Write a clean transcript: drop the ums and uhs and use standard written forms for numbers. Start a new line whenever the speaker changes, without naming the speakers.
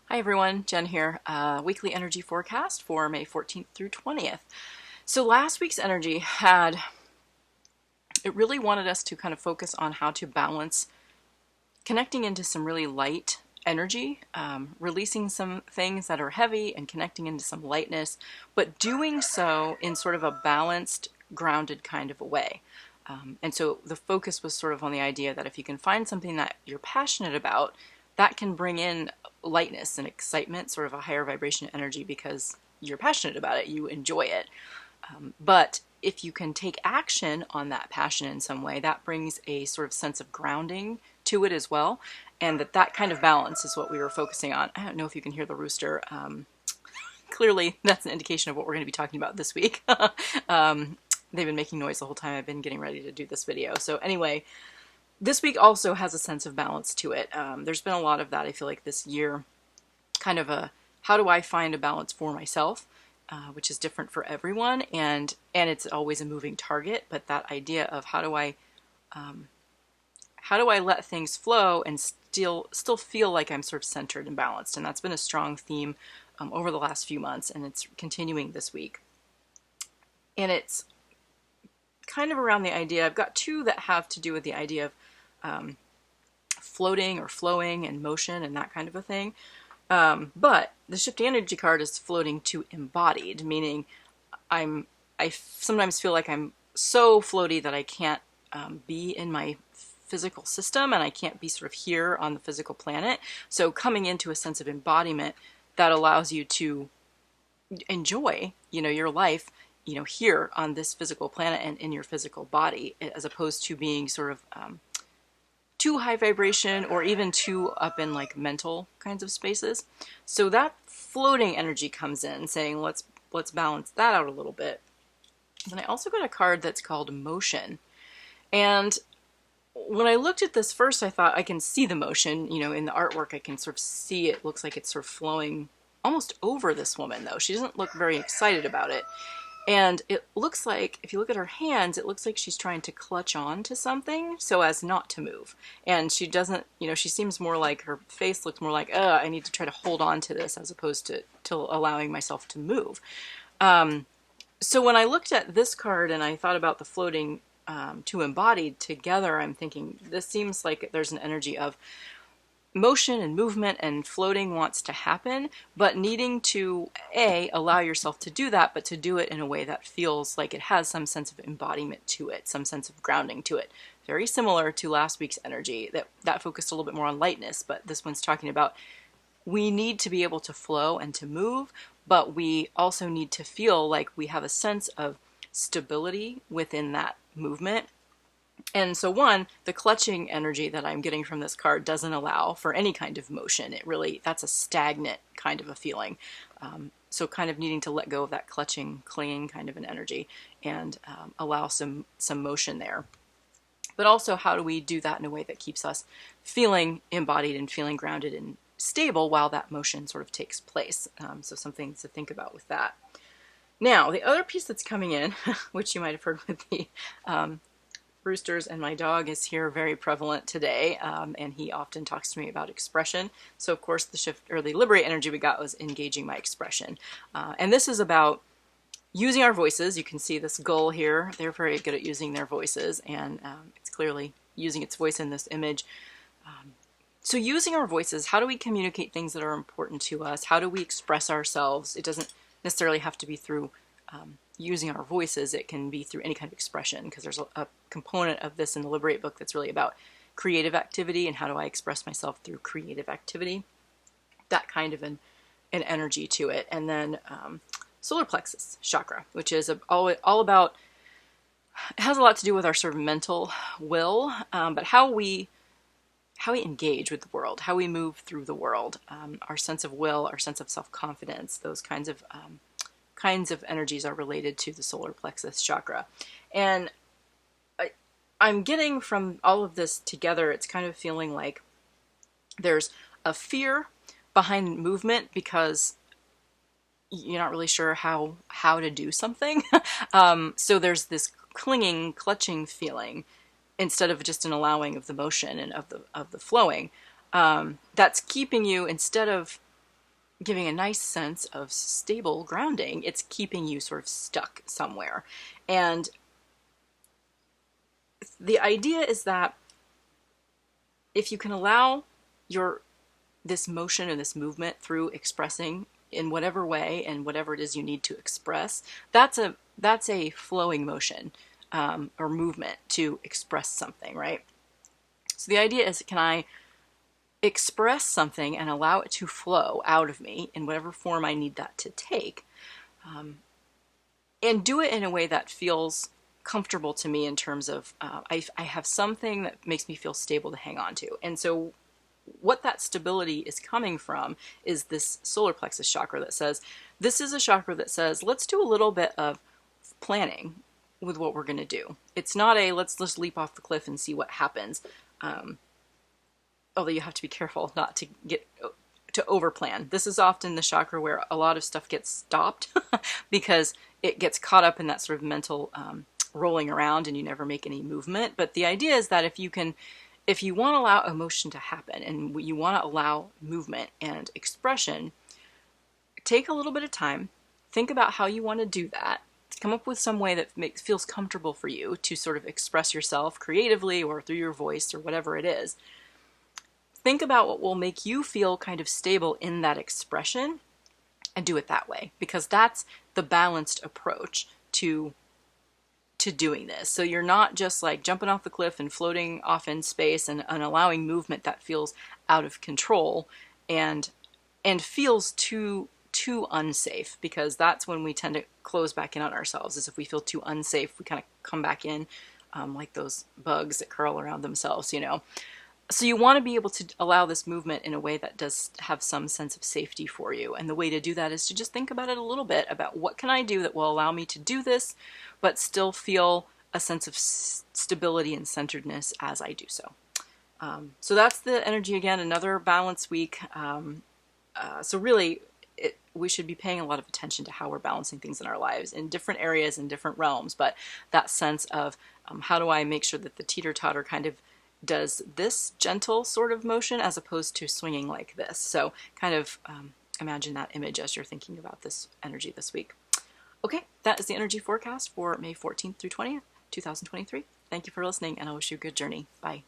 Hi everyone, Jen here. Weekly energy forecast for May 14th through 20th. So last week's energy it really wanted us to kind of focus on how to balance connecting into some really light energy, releasing some things that are heavy and connecting into some lightness, but doing so in sort of a balanced, grounded kind of a way. And so the focus was sort of on the idea that if you can find something that you're passionate about, that can bring in lightness and excitement, sort of a higher vibration energy because you're passionate about it, you enjoy it. But if you can take action on that passion in some way, that brings a sort of sense of grounding to it as well. And that kind of balance is what we were focusing on. I don't know if you can hear the rooster. Clearly, that's an indication of what we're going to be talking about this week. They've been making noise the whole time I've been getting ready to do this video. So anyway, this week also has a sense of balance to it. There's been a lot of that, I feel like, this year. Kind of a, how do I find a balance for myself, which is different for everyone, and it's always a moving target. But that idea of how do I let things flow and still feel like I'm sort of centered and balanced, and that's been a strong theme over the last few months, and it's continuing this week. And it's kind of around the idea, I've got two that have to do with the idea of floating or flowing and motion and that kind of a thing. But the shifting energy card is floating to embodied, meaning I sometimes feel like I'm so floaty that I can't be in my physical system, and I can't be sort of here on the physical planet. So coming into a sense of embodiment that allows you to enjoy, your life, here on this physical planet and in your physical body, as opposed to being sort of too high vibration or even too up in like mental kinds of spaces. So that floating energy comes in saying, let's balance that out a little bit. Then I also got a card that's called motion. And when I looked at this first, I thought I can see the motion, in the artwork. I can sort of see it looks like it's sort of flowing almost over this woman, though. She doesn't look very excited about it. And it looks like, if you look at her hands, it looks like she's trying to clutch on to something so as not to move. And she doesn't, she seems more like, her face looks more like, I need to try to hold on to this as opposed to allowing myself to move. So when I looked at this card and I thought about the floating to embodied together, I'm thinking this seems like there's an energy of motion and movement and floating wants to happen, but needing to allow yourself to do that, but to do it in a way that feels like it has some sense of embodiment to it, some sense of grounding to it. Very similar to last week's energy that focused a little bit more on lightness, but this one's talking about we need to be able to flow and to move, but we also need to feel like we have a sense of stability within that movement. And so the clutching energy that I'm getting from this card doesn't allow for any kind of motion. That's a stagnant kind of a feeling. So kind of needing to let go of that clutching, clinging kind of an energy and allow some motion there. But also, how do we do that in a way that keeps us feeling embodied and feeling grounded and stable while that motion sort of takes place? So something to think about with that. Now, the other piece that's coming in, which you might have heard with the roosters and my dog is here, very prevalent today, and he often talks to me about expression. So of course the Liberate energy we got was engaging my expression, and this is about using our voices. You can see this gull here, they're very good at using their voices, and it's clearly using its voice in this image. So using our voices, how do we communicate things that are important to us? How do we express ourselves? It doesn't necessarily have to be through using our voices. It can be through any kind of expression, because there's a component of this in the Liberate book that's really about creative activity and how do I express myself through creative activity. That kind of an energy to it. And then solar plexus chakra, which is all about, it has a lot to do with our sort of mental will, but how we engage with the world, how we move through the world, our sense of will, our sense of self-confidence, those kinds of energies are related to the solar plexus chakra. And I'm getting from all of this together, it's kind of feeling like there's a fear behind movement because you're not really sure how to do something. So there's this clinging, clutching feeling instead of just an allowing of the motion and of the flowing. That's keeping you, instead of giving a nice sense of stable grounding. It's keeping you sort of stuck somewhere. And the idea is that if you can allow your this motion and this movement through expressing in whatever way and whatever it is you need to express, that's a flowing motion, or movement to express something, right? So the idea is, can I express something and allow it to flow out of me in whatever form I need that to take, and do it in a way that feels comfortable to me in terms of I have something that makes me feel stable to hang on to. And so what that stability is coming from is this solar plexus chakra that says, this is a chakra that says, let's do a little bit of planning with what we're going to do. It's not a let's just leap off the cliff and see what happens. Although you have to be careful not to get to overplan. This is often the chakra where a lot of stuff gets stopped because it gets caught up in that sort of mental rolling around and you never make any movement. But the idea is that if you want to allow emotion to happen and you want to allow movement and expression, take a little bit of time, think about how you want to do that, come up with some way that feels comfortable for you to sort of express yourself creatively or through your voice or whatever it is. Think about what will make you feel kind of stable in that expression and do it that way, because that's the balanced approach to doing this. So you're not just like jumping off the cliff and floating off in space and allowing movement that feels out of control and feels too unsafe, because that's when we tend to close back in on ourselves. Is if we feel too unsafe, we kind of come back in like those bugs that curl around themselves, you know. So you want to be able to allow this movement in a way that does have some sense of safety for you. And the way to do that is to just think about it a little bit about what can I do that will allow me to do this, but still feel a sense of stability and centeredness as I do so. So that's the energy again, another balanced week. So really, we should be paying a lot of attention to how we're balancing things in our lives in different areas, in different realms. But that sense of how do I make sure that the teeter-totter kind of does this gentle sort of motion as opposed to swinging like this. So kind of imagine that image as you're thinking about this energy this week. Okay, that is the energy forecast for May 14th through 20th, 2023. Thank you for listening, and I wish you a good journey. Bye.